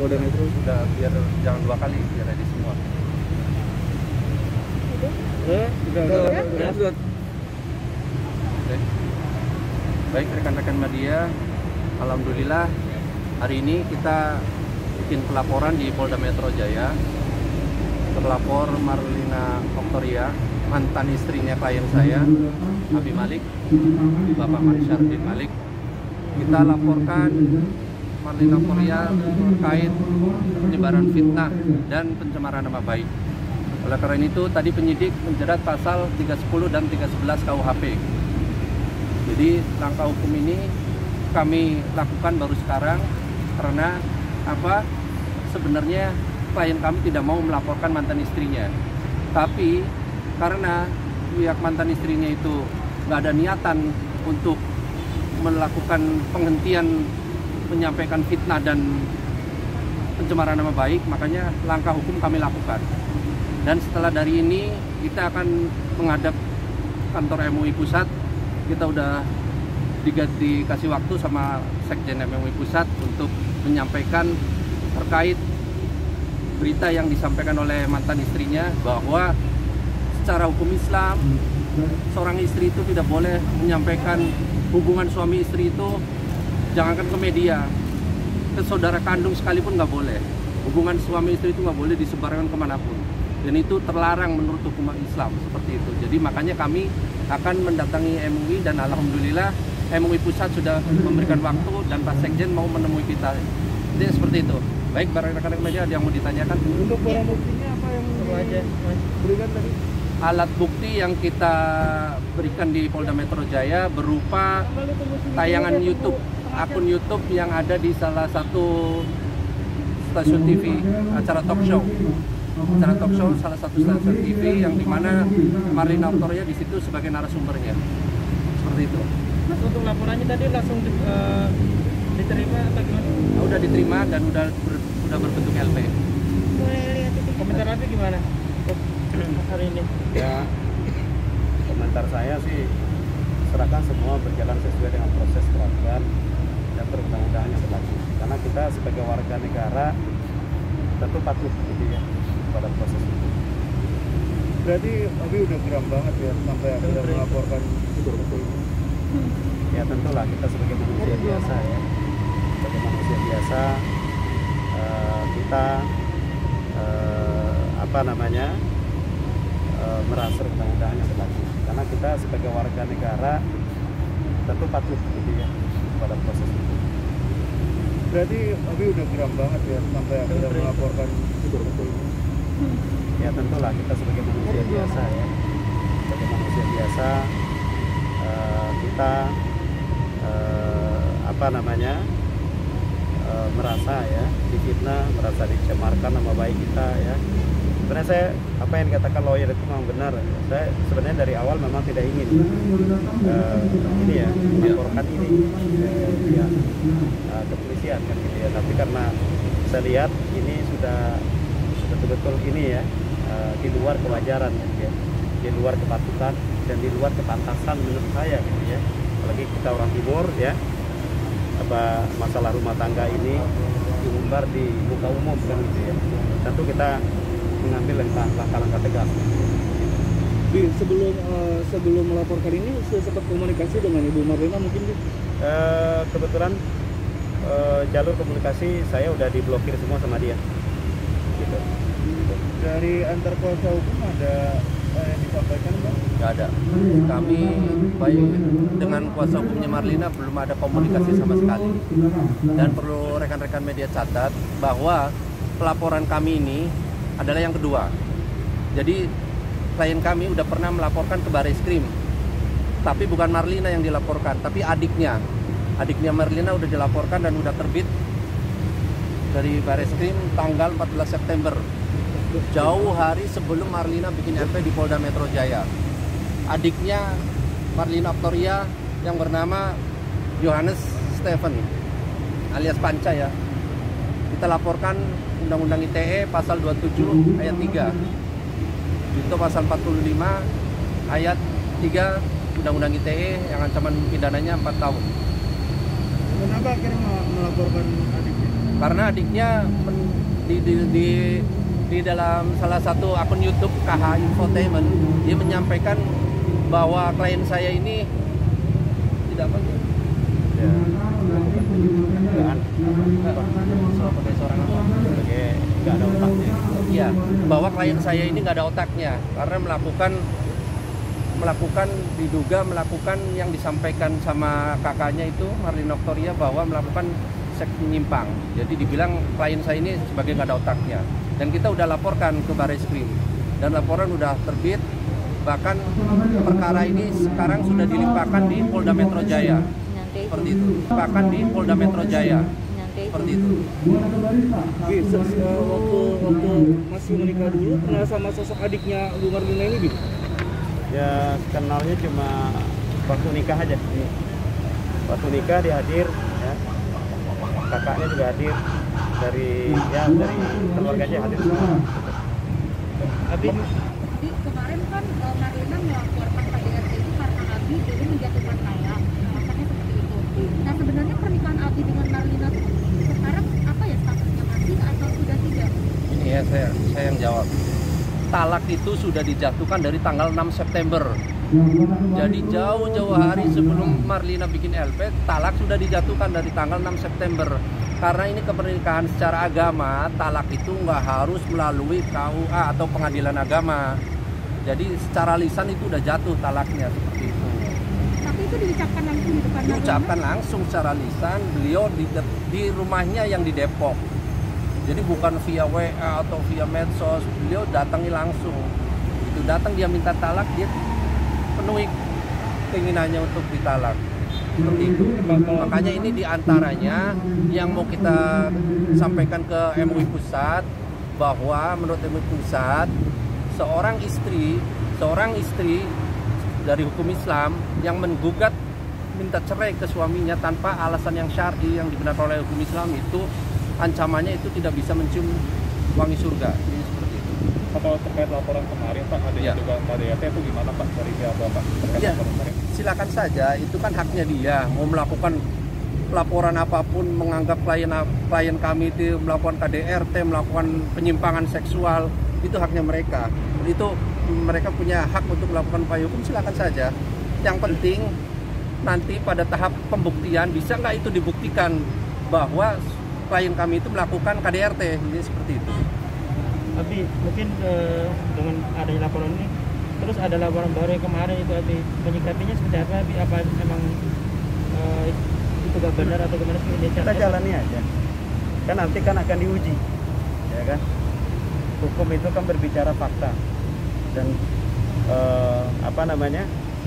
Polda Metro? Udah, biar jangan 2 kali, biar ready semua. Udah. Oke. Baik rekan-rekan media, alhamdulillah hari ini kita bikin pelaporan di Polda Metro Jaya. Terlapor Marlina Oktoria, mantan istrinya klien saya, Abi Malik, Bapak Mansyar bin Malik. Kita laporkan Marlina Oktoria terkait penyebaran fitnah dan pencemaran nama baik. Oleh karena itu, tadi penyidik menjerat pasal 310 dan 311 KUHP. Jadi langkah hukum ini kami lakukan baru sekarang karena apa? Sebenarnya klien kami tidak mau melaporkan mantan istrinya. Tapi karena pihak mantan istrinya itu nggak ada niatan untuk melakukan penghentian menyampaikan fitnah dan pencemaran nama baik, makanya langkah hukum kami lakukan. Dan setelah dari ini kita akan menghadap kantor MUI Pusat. Kita udah dikasih waktu sama Sekjen MUI Pusat untuk menyampaikan terkait berita yang disampaikan oleh mantan istrinya bahwa secara hukum Islam seorang istri itu tidak boleh menyampaikan hubungan suami istri itu, jangankan ke media, ke saudara kandung sekalipun nggak boleh. Hubungan suami istri itu nggak boleh disebarkan kemanapun. Dan itu terlarang menurut hukum Islam seperti itu. Jadi makanya kami akan mendatangi MUI dan alhamdulillah MUI Pusat sudah memberikan waktu dan Pak Sekjen mau menemui kita. Jadi seperti itu. Baik, rekan-rekan media ada yang mau ditanyakan? Untuk barang buktinya apa yang berikan tadi? Alat bukti yang kita berikan di Polda Metro Jaya berupa tayangan YouTube, akun YouTube yang ada di salah satu stasiun TV, acara talk show. Salah satu stasiun TV yang dimana Marlina Oktoria di situ sebagai narasumbernya. Seperti itu. Mas, untuk laporannya tadi langsung diterima atau gimana? Udah diterima dan udah berbentuk LP. Boleh lihat itu. Komentar nanti gimana hari ini? Ya, komentar saya sih serahkan semua berjalan sesuai dengan proses peraturan dan perundang-undangan yang berlaku. Karena kita sebagai warga negara tentu patuh gitu ya pada proses itu. Berarti Abi udah geram banget ya sampai akhirnya melaporkan itu ini. Ya tentulah kita sebagai manusia biasa ya, sebagai manusia biasa kita merasa undang-undangan yang berlaku. Karena kita sebagai warga negara tentu patuh gitu ya pada proses itu. Berarti Abi udah geram banget ya sampai akhirnya melaporkan itu ini. Ya tentulah kita sebagai manusia biasa ya, sebagai manusia biasa kita merasa ya difitnah, merasa dicemarkan nama baik kita ya. Sebenarnya saya apa yang dikatakan lawyer itu memang benar. Saya sebenarnya dari awal memang tidak ingin ini ya melaporkan ini ya kepolisian kan gitu ya. Tapi karena saya lihat ini sudah betul-betul ini ya di luar kewajaran ya, di luar kepatutan dan di luar kepantasan menurut saya gitu ya. Apalagi kita orang timur ya, apa masalah rumah tangga ini diumbar di muka umum kan gitu ya. Tentu kita mengambil langkah-langkah tegas. Sebelum melaporkan ini sempat komunikasi dengan Ibu Marlina mungkin? Kebetulan jalur komunikasi saya udah diblokir semua sama dia. Gitu. Dari antar kuasa hukum ada yang disampaikan Bang? Nggak ada. Kami baik dengan kuasa hukumnya Marlina belum ada komunikasi sama sekali. Dan perlu rekan-rekan media catat bahwa pelaporan kami ini adalah yang kedua. Jadi klien kami udah pernah melaporkan ke Bareskrim. Tapi bukan Marlina yang dilaporkan, tapi adiknya. Adiknya Marlina udah dilaporkan dan udah terbit dari Bareskrim tanggal 14 September. Jauh hari sebelum Marlina bikin LP di Polda Metro Jaya. Adiknya Marlina Oktoria yang bernama Yohanes Stephen alias Panca ya. Kita laporkan Undang-Undang ITE pasal 27 ayat 3. Itu pasal 45 ayat 3 Undang-Undang ITE yang ancaman pidananya 4 tahun. Kenapa akhirnya melaporkan adiknya? karena adiknya di dalam salah satu akun YouTube KH Infotainment, dia menyampaikan bahwa klien saya ini tidak apa ya, sebagai seorang apa? Sebagai nggak ada otaknya. Iya, bahwa klien saya ini nggak ada otaknya karena diduga melakukan yang disampaikan sama kakaknya itu Marlina Oktoria bahwa melakukan seks menyimpang. Jadi dibilang klien saya ini sebagai nggak ada otaknya. Dan kita udah laporkan ke Barreskrim dan laporan udah terbit. Bahkan perkara ini sekarang sudah dilimpahkan di Polda Metro Jaya. Seperti itu. Bahkan di Polda Metro Jaya. Seperti itu. Waktu masih menikah dulu pernah sama sosok adiknya Bu Marlina ini, Bi? Ya kenalnya cuma waktu nikah aja. Waktu nikah dia hadir, ya. Kakaknya juga hadir dari keluarganya hadir semua. Abi, Jadi kemarin kan Marlina melaporkan KDRT itu karena Abi dulu menjatuhkan talak, alasannya seperti itu. Nah sebenarnya pernikahan Abi dengan Marlina tuh sekarang apa ya statusnya, masih atau sudah tidak? Ini ya saya yang jawab. Talak itu sudah dijatuhkan dari tanggal 6 September. Jadi jauh-jauh hari sebelum Marlina bikin LP, talak sudah dijatuhkan dari tanggal 6 September. Karena ini kepernikahan secara agama, talak itu nggak harus melalui KUA atau pengadilan agama. Jadi secara lisan itu udah jatuh talaknya seperti itu. Tapi itu diucapkan langsung di depan Marlina? Diucapkan langsung secara lisan, beliau di rumahnya yang di Depok. Jadi bukan via WA atau via medsos, beliau datangi langsung. Itu datang dia minta talak, dia penuhi keinginannya untuk ditalak. Seperti itu. Makanya ini diantaranya yang mau kita sampaikan ke MUI Pusat, bahwa menurut MUI Pusat seorang istri dari hukum Islam yang menggugat minta cerai ke suaminya tanpa alasan yang syar'i yang dibenarkan oleh hukum Islam itu ancamannya itu tidak bisa mencium wangi surga. Ini seperti itu. Atau terkait laporan kemarin Pak, adanya dugaan KDRT itu gimana Pak dari pihak Bapak? Ya, silakan saja, itu kan haknya dia mau melakukan laporan apapun, menganggap klien kami itu melakukan KDRT, melakukan penyimpangan seksual, itu haknya mereka. Itu mereka punya hak untuk melakukan upaya hukum, silakan saja. Yang penting nanti pada tahap pembuktian bisa nggak itu dibuktikan bahwa klien kami itu melakukan KDRT, ini seperti itu. Abi mungkin dengan adanya laporan ini, terus ada laporan baru yang kemarin itu, Abi menyikapinya seperti apa? Abi apa memang itu gak benar atau gimana sih? Kita jalani aja. Kan nanti kan akan diuji, ya kan? Hukum itu kan berbicara fakta dan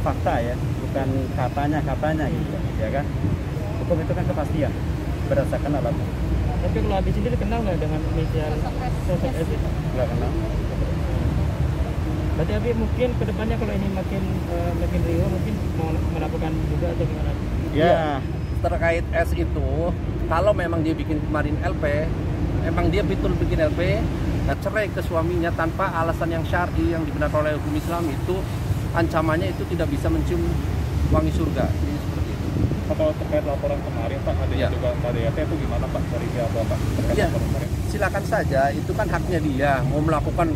fakta ya, bukan katanya gitu, ya kan? Hukum itu kan kepastian berdasarkan alat bukti. Tapi kalau Abi sendiri kenal nggak dengan inisial sosok S itu? Nggak kenal. Berarti Abi mungkin kedepannya kalau ini makin riuh mungkin mau melakukan juga atau gimana? Ya. Terkait S itu, kalau memang dia bikin kemarin LP, emang dia betul bikin LP, nah cerai ke suaminya tanpa alasan yang syar'i yang dibenarkan oleh hukum Islam, itu ancamannya itu tidak bisa mencium wangi surga. Ini seperti itu. Atau terkait laporan kemarin Pak, adanya dugaan KDRT itu gimana Pak dari pihak Bapak? Ya, silakan saja, itu kan haknya dia mau melakukan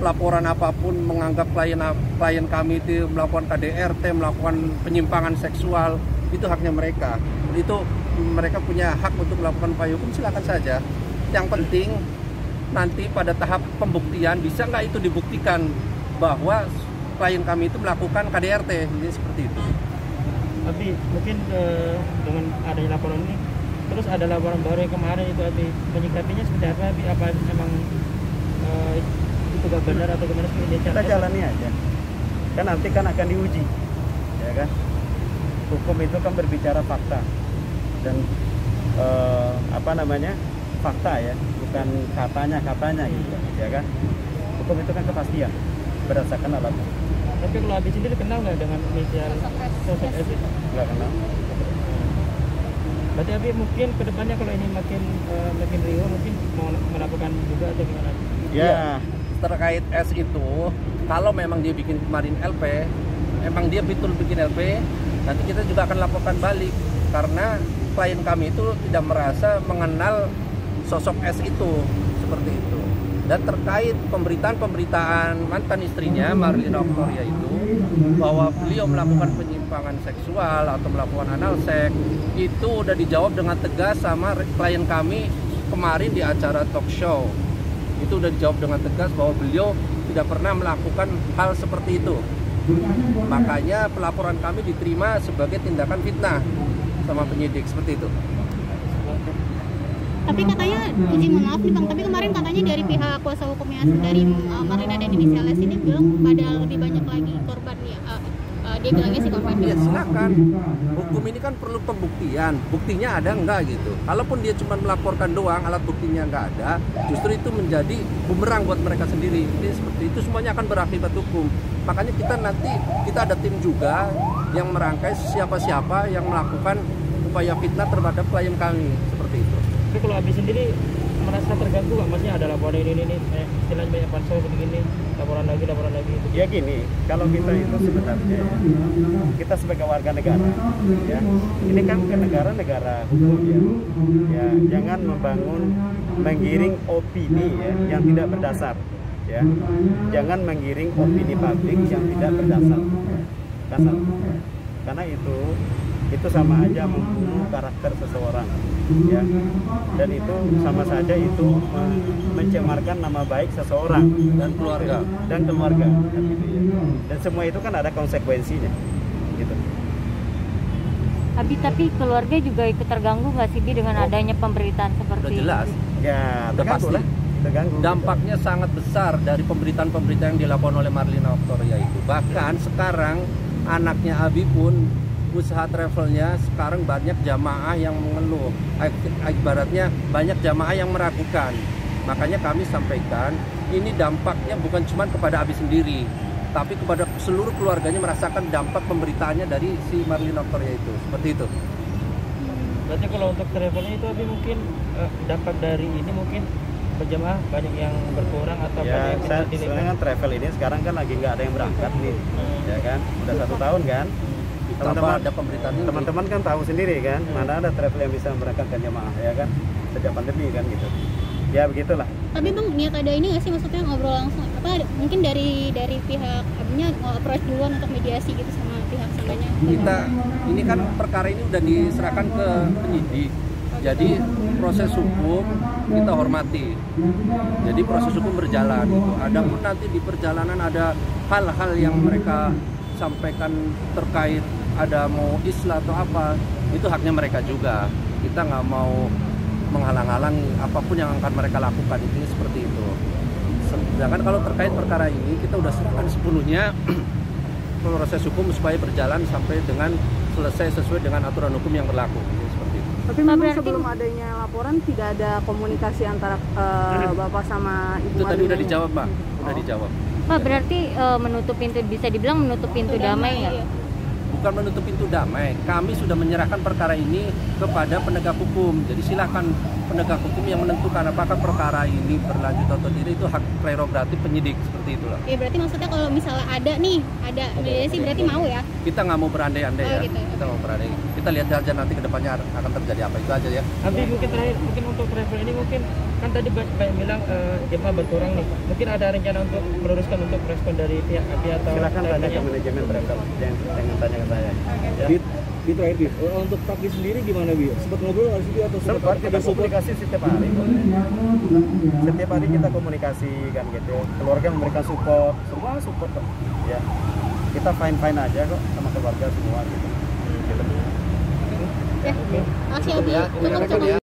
laporan apapun, menganggap klien kami itu melakukan KDRT, melakukan penyimpangan seksual, itu haknya mereka. Itu mereka punya hak untuk melakukan upaya hukum, silakan saja. Yang penting nanti pada tahap pembuktian bisa nggak itu dibuktikan bahwa klien kami itu melakukan KDRT, ini seperti itu. Tapi mungkin dengan adanya laporan ini, terus ada laporan baru yang kemarin itu, Abi menyikapinya seperti apa? Abi apa memang itu gak benar atau gimana sih? Kita jalani aja. Kan nanti kan akan diuji, ya kan? Hukum itu kan berbicara fakta dan fakta ya, bukan katanya gitu, ya kan? Hukum itu kan kepastian berdasarkan alat bukti. Tapi kalau Abi sendiri kenal nggak dengan inisial sosok S itu? Nggak kenal. Berarti Abi mungkin kedepannya kalau ini makin riuh mungkin mau melakukan juga atau gimana? Ya. Terkait S itu, kalau memang dia bikin kemarin LP, emang dia betul bikin LP, nanti kita juga akan laporkan balik karena klien kami itu tidak merasa mengenal sosok S itu, seperti itu. Dan terkait pemberitaan mantan istrinya Marlina Oktoria itu bahwa beliau melakukan penyimpangan seksual atau melakukan anal seks, itu udah dijawab dengan tegas sama klien kami kemarin di acara talk show. Itu udah dijawab dengan tegas bahwa beliau tidak pernah melakukan hal seperti itu. Makanya pelaporan kami diterima sebagai tindakan fitnah sama penyidik, seperti itu. Tapi katanya, izin maaf nih Bang, tapi kemarin katanya dari pihak kuasa hukumnya dari Marlina dan Inisial S ini bilang pada lebih banyak lagi korban ya. Dia bilangnya si korban. Ya silakan. Hukum ini kan perlu pembuktian. Buktinya ada enggak gitu. Kalaupun dia cuma melaporkan doang, alat buktinya enggak ada, justru itu menjadi bumerang buat mereka sendiri. Jadi seperti itu semuanya akan berakibat hukum. Makanya kita ada tim juga yang merangkai siapa-siapa yang melakukan upaya fitnah terhadap klien kami, seperti itu. Tapi kalau Abi sendiri merasa terganggu nggak? Maksudnya ada laporan ini istilahnya banyak pansos begini, laporan lagi. Ya gini, kalau kita itu sebenarnya kita sebagai warga negara, ya ini kan negara hukum ya, jangan menggiring opini ya yang tidak berdasar, ya, jangan menggiring opini publik yang tidak berdasar, karena itu sama aja membunuh karakter seseorang, ya, dan itu sama saja itu mencemarkan nama baik seseorang dan keluarga, kan gitu ya. Dan semua itu kan ada konsekuensinya, gitu. Abi, tapi keluarga juga ikut terganggu nggak sih Bi dengan adanya pemberitaan seperti Udah ini? jelas. Ya, terganggu lah. Dampaknya sangat besar dari pemberitaan yang dilakukan oleh Marlina Oktoria itu. Bahkan sekarang anaknya Abi pun usaha travelnya sekarang banyak jamaah yang mengeluh, ibaratnya banyak jamaah yang meragukan. Makanya kami sampaikan ini dampaknya bukan cuma kepada Abi sendiri, tapi kepada seluruh keluarganya merasakan dampak pemberitaannya dari si Marlina Oktoria itu, seperti itu. Berarti kalau untuk travelnya itu Abi mungkin dampak dari ini mungkin berjamaah banyak yang berkurang atau Ya, banyak yang sekarang kan travel ini sekarang kan lagi nggak ada yang berangkat nih, ya kan? Udah 1 tahun kan? Teman-teman kan tahu sendiri kan, mana ada travel yang bisa memberangkatkan jemaah, ya kan, sejak pandemi kan gitu. Ya begitulah. Tapi Bang, niat ada ini nggak sih, maksudnya ngobrol langsung apa mungkin dari pihak abinya approach duluan untuk mediasi gitu sama pihak sananya? Ini kan perkara ini udah diserahkan ke penyidik. Jadi proses hukum kita hormati. Jadi proses hukum berjalan gitu. Adapun nanti di perjalanan ada hal-hal yang mereka sampaikan terkait ada mau islah atau apa, itu haknya mereka juga. Kita nggak mau menghalang-halang apapun yang akan mereka lakukan, itu seperti itu. Sedangkan kalau terkait perkara ini kita udah serahkan sepenuhnya proses hukum supaya berjalan sampai dengan selesai sesuai dengan aturan hukum yang berlaku, seperti itu. Tapi memang sebelum adanya laporan tidak ada komunikasi antara Bapak sama Ibu Itu tadi Marlina? udah dijawab, Pak. Udah dijawab. Pak, berarti menutup pintu, bisa dibilang menutup pintu damai nggak? Bukan menutup pintu damai, kami sudah menyerahkan perkara ini kepada penegak hukum. Jadi silakan penegak hukum yang menentukan apakah perkara ini berlanjut atau tidak, itu hak prerogatif penyidik, seperti itulah. Ya berarti maksudnya kalau misalnya ada mediasi berarti mau ya? Kita nggak mau berandai-andai ya. Gitu. Kita mau berandai. Kita lihat saja nanti ke depannya akan terjadi apa, itu aja ya. Abi, mungkin terakhir, mungkin untuk travel ini mungkin kan tadi banyak bilang jemaah berkurang nih. Mungkin ada rencana untuk meluruskan untuk respon dari pihak Abi atau Silakan tanya ke manajemen travel, jangan tanya ke saya. Ya. Di terakhir, Bi, untuk Taki sendiri gimana, Bi? Sempat ngobrol nggak sih, Bi? Atau Sempat kita komunikasi setiap hari. Setiap hari kita komunikasi kan gitu. Keluarga memberikan support, semua support kok. Ya. Kita fine aja kok sama keluarga semua gitu. Ya, makasih Abi. Cukup.